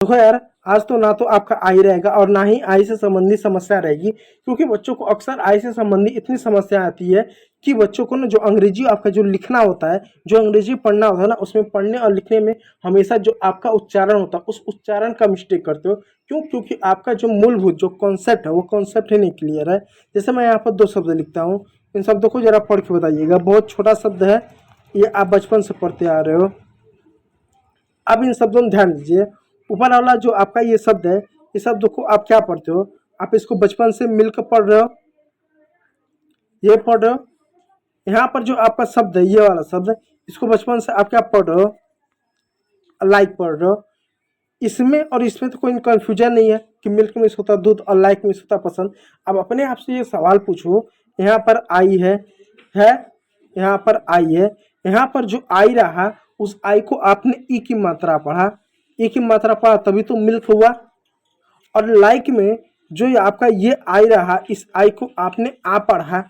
देखो यार, आज तो ना तो आपका आई रहेगा और ना ही आई से संबंधित समस्या रहेगी, क्योंकि बच्चों को अक्सर आई से संबंधित इतनी समस्या आती है कि बच्चों को ना जो अंग्रेजी आपका जो लिखना होता है, जो अंग्रेजी पढ़ना होता है ना, उसमें पढ़ने और लिखने में हमेशा जो आपका उच्चारण होता है उस उच्चारण का मिस्टेक करते हो। क्यों? क्योंकि आपका जो मूलभूत जो कॉन्सेप्ट है वो कॉन्सेप्ट ही नहीं क्लियर है। जैसे मैं यहाँ पर दो शब्द लिखता हूँ, इन शब्दों को जरा पढ़ के बताइएगा। बहुत छोटा शब्द है, ये आप बचपन से पढ़ते आ रहे हो। अब इन शब्दों में ध्यान दीजिए। ऊपर वाला जो आपका ये शब्द है, इस शब्द को आप क्या पढ़ते हो? आप इसको बचपन से मिलकर पढ़ रहे हो, ये पढ़ रहे हो। यहाँ पर जो आपका शब्द है, ये वाला शब्द, इसको बचपन से आप क्या पढ़ रहे हो? लाइक पढ़ रहे हो। इसमें और इसमें तो कोई कन्फ्यूजन नहीं है कि मिल्क में होता दूध और लाइक में होता पसंद। अब अपने आप से ये सवाल पूछो, यहाँ पर आई है, यहाँ पर आई है, यहाँ पर जो आई रहा उस आई को आपने ई की मात्रा पढ़ा, ई की मात्रा पढ़ा तभी तो मिल्क हुआ। और लाइक में जो ये आपका ये आई रहा, इस आई को आपने आ पढ़ा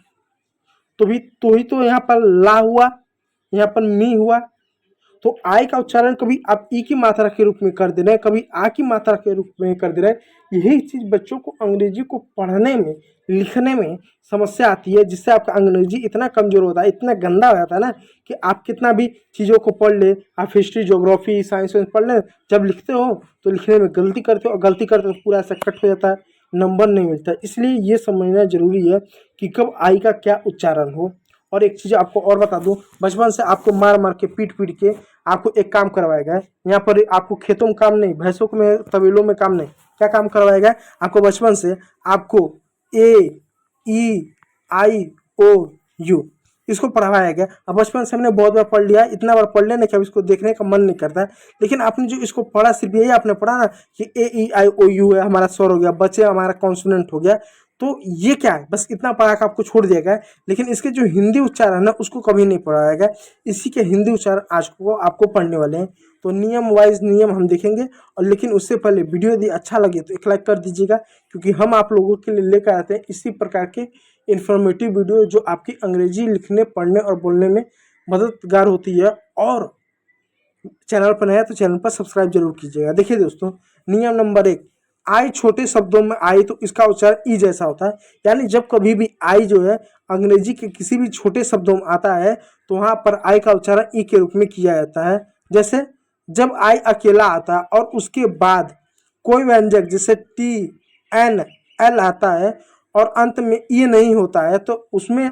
तो यहाँ पर ला हुआ, यहाँ पर मी हुआ। तो आई का उच्चारण कभी आप ई की मात्रा के रूप में कर दे रहे हैं, कभी आ की मात्रा के रूप में कर दे रहे हैं। यही चीज़ बच्चों को अंग्रेजी को पढ़ने में लिखने में समस्या आती है, जिससे आपका अंग्रेजी इतना कमज़ोर होता है, इतना गंदा हो जाता है ना कि आप कितना भी चीज़ों को पढ़ ले, आप हिस्ट्री ज्योग्राफी साइंस पढ़ लें, जब लिखते हो तो लिखने में गलती करते हो और गलती करते हो तो पूरा ऐसा कट हो जाता है, नंबर नहीं मिलता। इसलिए ये समझना जरूरी है कि कब आई का क्या उच्चारण हो। और एक चीज़ आपको और बता दूं, बचपन से आपको मार मार के पीट पीट के आपको एक काम करवाया गया है। यहाँ पर आपको खेतों में काम नहीं, भैंसों में तबेलों में काम नहीं, क्या काम करवाया गया है आपको? बचपन से आपको ए ई आई ओ यू इसको पढ़ाया गया। अब बचपन से हमने बहुत बार पढ़ लिया, इतना बार पढ़ लिया ना कि अब इसको देखने का मन नहीं करता है। लेकिन आपने जो इसको पढ़ा सिर्फ यही आपने पढ़ा ना कि ए ई आई ओ यू है, हमारा स्वर हो गया, बच्चे हमारा कॉन्सोनेंट हो गया। तो ये क्या है, बस इतना पढ़ा के आपको छोड़ दिया गया है। लेकिन इसके जो हिंदी उच्चारण है उसको कभी नहीं पढ़ाया गया। इसी के हिंदी उच्चारण आज को आपको पढ़ने वाले हैं। तो नियम वाइज नियम हम देखेंगे। और लेकिन उससे पहले वीडियो यदि अच्छा लगे तो एक लाइक कर दीजिएगा, क्योंकि हम आप लोगों के लिए लेकर आते हैं इसी प्रकार के इन्फॉर्मेटिव वीडियो जो आपकी अंग्रेजी लिखने पढ़ने और बोलने में मददगार होती है। और चैनल पर नया तो चैनल पर सब्सक्राइब जरूर कीजिएगा। देखिए दोस्तों, नियम नंबर 1, आई छोटे शब्दों में आई तो इसका उच्चारण ई जैसा होता है। यानी जब कभी भी आई जो है अंग्रेजी के किसी भी छोटे शब्दों में आता है तो वहाँ पर आई का उच्चारण ई के रूप में किया जाता है। जैसे जब आई अकेला आता है और उसके बाद कोई व्यंजक जैसे टी एन एल आता है और अंत में ई नहीं होता है तो उसमें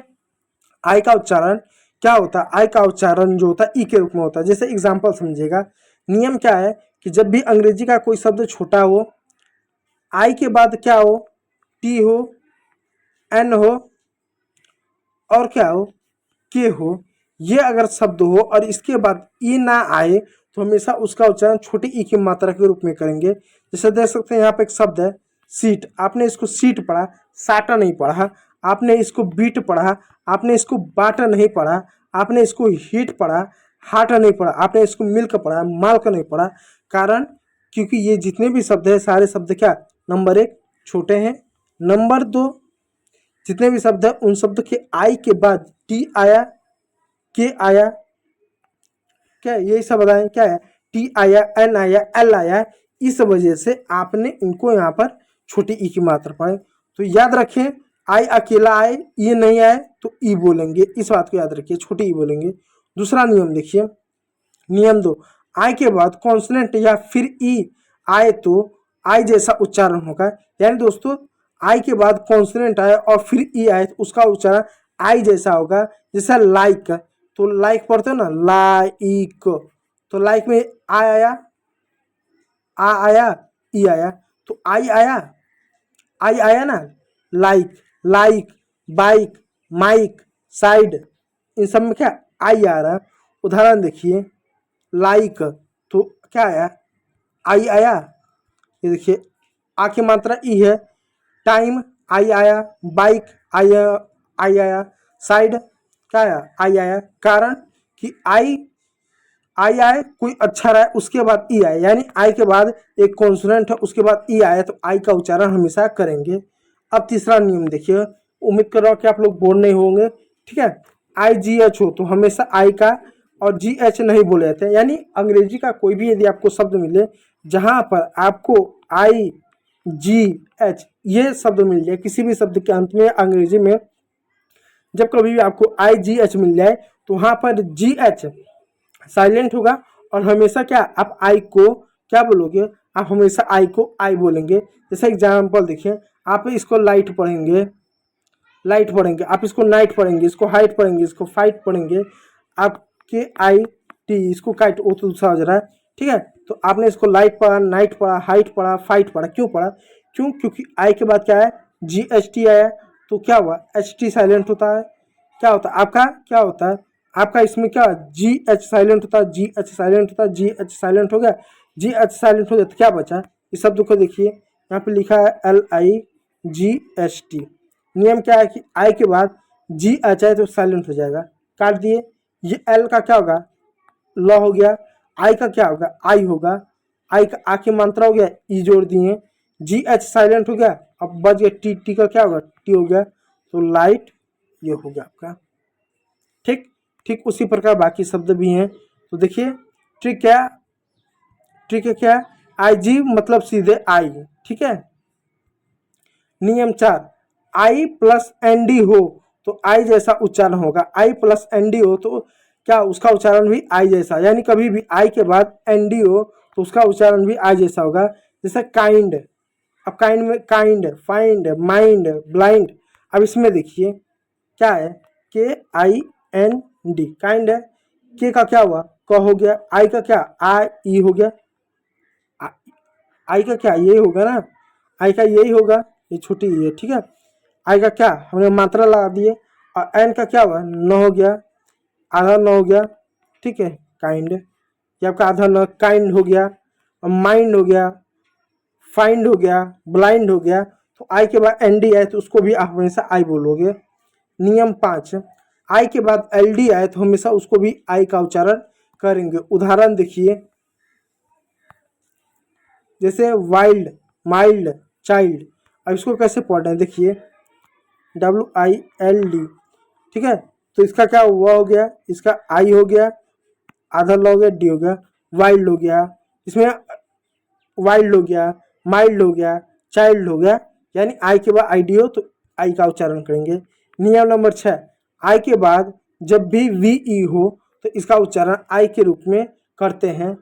आई का उच्चारण क्या होता है? आई का उच्चारण जो होता है ई के रूप में होता है। जैसे एग्जाम्पल समझिएगा। नियम क्या है कि जब भी अंग्रेजी का कोई शब्द छोटा हो, आई के बाद क्या हो? टी हो, एन हो और क्या हो? के हो। ये अगर शब्द हो और इसके बाद ई ना आए तो हमेशा उसका उच्चारण छोटी ई की मात्रा के रूप में करेंगे। जैसे देख सकते हैं यहाँ पे एक शब्द है सीट, आपने इसको सीट पढ़ा, साटा नहीं पढ़ा। आपने इसको बीट पढ़ा, आपने इसको बाटा नहीं पढ़ा। आपने इसको हीट पढ़ा, हाट नहीं पढ़ा। आपने इसको मिल्क पढ़ा, माल्क नहीं पढ़ा। कारण क्योंकि ये जितने भी शब्द है सारे शब्द क्या? नंबर 1 छोटे हैं, नंबर 2 जितने भी शब्द है उन शब्दों के आई के बाद टी आया, के आया, क्या यही सब बताएं क्या है? टी आया, एन आया, एल आया। इस वजह से आपने इनको यहाँ पर छोटी ई की मात्रा पढ़े। तो याद रखें, आई अकेला आए, ये नहीं आए तो ई बोलेंगे, इस बात को याद रखिए, छोटी ई बोलेंगे। दूसरा नियम देखिए, नियम 2, आई के बाद कॉन्सोनेंट या फिर ई आए तो आई जैसा उच्चारण होगा। यानी दोस्तों आई के बाद कॉन्सोनेंट आए और फिर ई आए तो उसका उच्चारण आई जैसा होगा। जैसा लाइक, तो लाइक पढ़ते हो ना, लाइक, तो लाइक में आ आया, आ आया, ई आया, तो आई आया, आई आया ना। Like, like, bike, mike, side, इन सब में क्या आई आ रहा है। उदाहरण देखिए, लाइक तो क्या आया? आई आया। ये देखिए आ की मात्रा ई है। टाइम आई आया, बाइक आया, आई आया, साइड क्या आया? आई आया। कारण कि आई आए कोई अच्छा रहा है उसके बाद ई आए, यानी आई के बाद एक कॉन्सोनेंट है उसके बाद ई आए तो आई का उच्चारण हमेशा करेंगे। अब तीसरा नियम देखिए, उम्मीद कर रहा हूँ कि आप लोग बोर नहीं होंगे, ठीक है। आई जी एच हो तो हमेशा आई का और जी एच नहीं बोले जाते हैं। यानी अंग्रेजी का कोई भी यदि आपको शब्द मिले जहाँ पर आपको आई जी एच ये शब्द मिल जाए किसी भी शब्द के अंत में अंग्रेजी में, जब कभी भी आपको आई जी एच मिल जाए तो वहाँ पर जी एच साइलेंट होगा और हमेशा क्या आप आई को क्या बोलोगे, आप हमेशा आई को आई बोलेंगे। जैसे एग्जाम्पल देखिए, आप इसको लाइट पढ़ेंगे, लाइट पढ़ेंगे, आप इसको नाइट पढ़ेंगे, इसको हाइट पढ़ेंगे, इसको फाइट पढ़ेंगे, आपके आई टी इसको काइट वो तो दूसरा हो रहा है, ठीक है। तो आपने इसको लाइट पढ़ा, नाइट पढ़ा, हाइट पढ़ा, फाइट पढ़ा, क्यों पढ़ा, क्यों, क्योंकि आई के बाद क्या है जी एच टी आया, तो क्या हुआ एच टी साइलेंट होता है, क्या होता है आपका, क्या होता है आपका इसमें क्या जी एच साइलेंट होता है, जी एच साइलेंट होता है, जी एच साइलेंट हो गया, जी एच साइलेंट हो गया तो क्या बचा, इस शब्द को देखिए यहाँ पे लिखा है L I ji H T. नियम क्या है कि आई के बाद जी एच आए तो साइलेंट हो जाएगा, काट दिए, ये एल का क्या होगा ल हो गया, आई का क्या होगा आई होगा, आई का आ की मात्रा हो गया ई जोड़ दिए, जी एच साइलेंट हो गया, अब बच गया टी, टी का क्या होगा टी हो गया, तो लाइट ये हो गया आपका। ठीक ठीक उसी प्रकार बाकी शब्द भी हैं, तो देखिए ट्रिक क्या, ट्रिक है क्या, आई जी मतलब सीधे आई, ठीक है। नियम 4, आई प्लस एन डी हो तो आई जैसा उच्चारण होगा, आई प्लस एन डी हो तो क्या उसका उच्चारण भी आई जैसा, यानी कभी भी आई के बाद एन डी हो तो उसका उच्चारण भी आई जैसा होगा। जैसे काइंड, अब काइंड में काइंड, फाइंड, माइंड, ब्लाइंड, अब इसमें देखिए क्या है के आई एन डी काइंड है, के का क्या हुआ क हो गया, आई का क्या आई ई हो गया, आई का क्या यही होगा ना, आई का यही होगा, ये छोटी ई है, ठीक है। आई का क्या हमने मात्रा लगा दिए, और एन का क्या हुआ न हो गया, आधा न हो गया, ठीक है। काइंड ये आपका आधा न काइंड हो गया, और माइंड हो गया, फाइंड हो गया, ब्लाइंड हो गया, तो आई के बाद एन डी आए तो उसको भी आप हमेशा आई बोलोगे। नियम 5, आई के बाद एल डी आए तो हमेशा उसको भी आई का उच्चारण करेंगे। उदाहरण देखिए जैसे वाइल्ड, माइल्ड, चाइल्ड, अब इसको कैसे पढ़ना है देखिए डब्ल्यू आई एल डी, ठीक है। तो इसका क्या हुआ हो गया, इसका आई हो गया, आधा ल हो गया, डी हो गया, वाइल्ड हो गया, इसमें वाइल्ड हो गया, माइल्ड हो गया, चाइल्ड हो गया, यानी आई के बाद आई डी हो तो आई का उच्चारण करेंगे। नियम नंबर 6, आई के बाद जब भी वी ई हो तो इसका उच्चारण आई के रूप में करते हैं।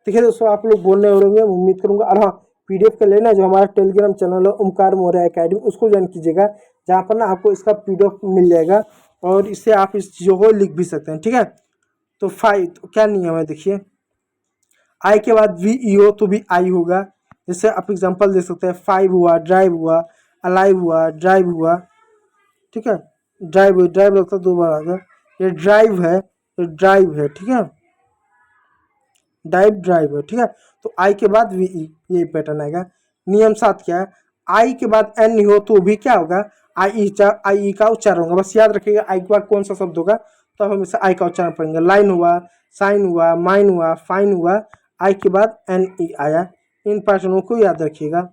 देखिए दोस्तों आप लोग बोलने होंगे, उम्मीद करूंगा। और हाँ, पीडीएफ के लेना जो हमारा टेलीग्राम चैनल है ओमकार मौर्य एकेडमी, उसको ज्वाइन कीजिएगा, जहाँ पर ना आपको इसका पीडीएफ मिल जाएगा और इससे आप इस चीज़ों को लिख भी सकते हैं, ठीक है। तो तो क्या नियम है देखिए, आई के बाद वी ई हो तो भी आई होगा। जैसे आप एग्जांपल दे सकते हैं, फाइव हुआ, ड्राइव हुआ, अलाइव हुआ, ड्राइव हुआ, ठीक है। ड्राइव ड्राइव लगता है 2 बार आ गया, ये ड्राइव है, ये ड्राइव है, ठीक है, ड्राइव है, ठीक है। तो आई के बाद वी ई ये पैटर्न आएगा। नियम 7 क्या है, आई के बाद एन हो तो भी क्या होगा आई ई का उच्चारण होगा। बस याद रखिएगा आई के बाद कौन सा शब्द होगा तो हम हमेशा आई का उच्चारण पढ़ेंगे। लाइन हुआ, साइन हुआ, माइन हुआ, फाइन हुआ, आई के बाद एन ई आया, इन पैटर्नों को याद रखिएगा।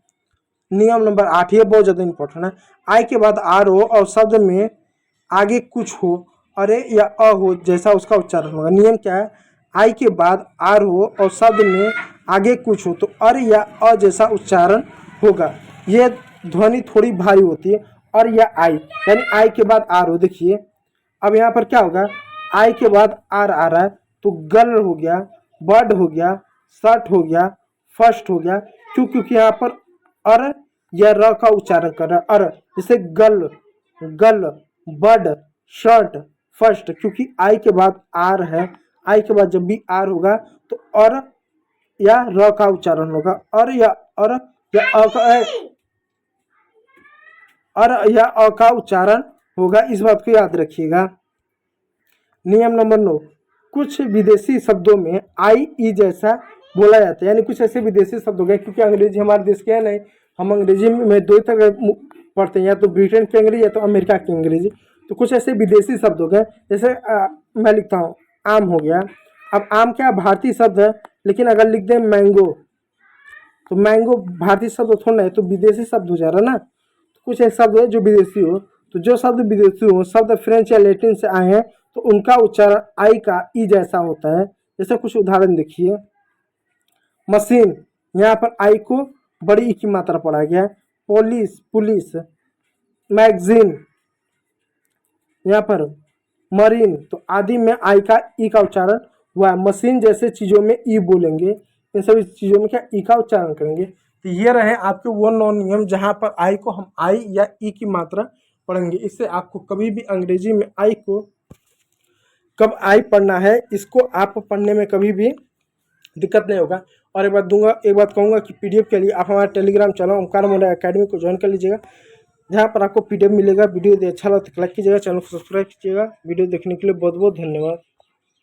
नियम नंबर 8, ये बहुत ज़्यादा इंपॉर्टेंट है, आई के बाद आर हो और शब्द में आगे कुछ हो, अरे या अ हो जैसा उसका उच्चारण होगा। नियम क्या है, आई के बाद आर हो और शब्द में आगे कुछ हो तो अर या अ जैसा उच्चारण होगा। ये ध्वनि थोड़ी भारी होती है, अर या आई, यानी आई के बाद आर हो। देखिए अब यहाँ पर क्या होगा, आई के बाद आर आ रहा है तो गल हो गया, बर्ड हो गया, शर्ट हो गया, फर्स्ट हो गया, क्यों, क्योंकि यहाँ पर अर या र का उच्चारण कर रहा है, अर, जैसे गल, गल, बर्ड, शर्ट, फर्स्ट, क्योंकि आई के बाद आर है, आई के बाद जब भी आर होगा तो अर या र का उच्चारण होगा, अर या अ का उच्चारण होगा, इस बात को याद रखिएगा। नियम नंबर 9, कुछ विदेशी शब्दों में आई ई जैसा बोला जाता है, यानी कुछ ऐसे विदेशी शब्द हो गए, क्योंकि अंग्रेजी हमारे देश के है नहीं, हम अंग्रेजी में 2 तरह पढ़ते हैं, या तो ब्रिटेन की अंग्रेजी या तो अमेरिका की अंग्रेजी। तो कुछ ऐसे विदेशी शब्द हो गए, जैसे मैं लिखता हूँ आम हो गया। अब आम क्या भारतीय शब्द है, लेकिन अगर लिख दें मैंगो तो मैंगो भारतीय शब्द थोड़ा ना है, तो विदेशी शब्द हो जा रहा ना। तो कुछ ऐसे शब्द है जो विदेशी हो, तो जो शब्द विदेशी हो, शब्द फ्रेंच या लैटिन से आए हैं तो उनका उच्चारण आई का ई जैसा होता है। जैसे कुछ उदाहरण देखिए, मशीन यहाँ पर आई को बड़ी ई की मात्रा पढ़ा गया है। पुलिस, पुलिस, मैगजीन, यहाँ पर मरीन, तो आदि में आई का ई का उच्चारण हुआ है। मशीन जैसे चीज़ों में ई बोलेंगे, इन सभी चीज़ों में क्या ई का उच्चारण करेंगे। तो ये रहे आपके वो 9 नियम जहाँ पर आई को हम आई या ई की मात्रा पढ़ेंगे। इससे आपको कभी भी अंग्रेजी में आई को कब आई पढ़ना है, इसको आप पढ़ने में कभी भी दिक्कत नहीं होगा। और एक बात कहूँगा कि पीडीएफ के लिए आप हमारे टेलीग्राम चैनल ओंकार मोंडा एकेडमी को ज्वाइन कर लीजिएगा, जहाँ पर आपको पीडीएफ मिलेगा। वीडियो यदि अच्छा लगा तो लाइक कीजिएगा, चैनल को सब्सक्राइब कीजिएगा। वीडियो देखने के लिए बहुत बहुत धन्यवाद।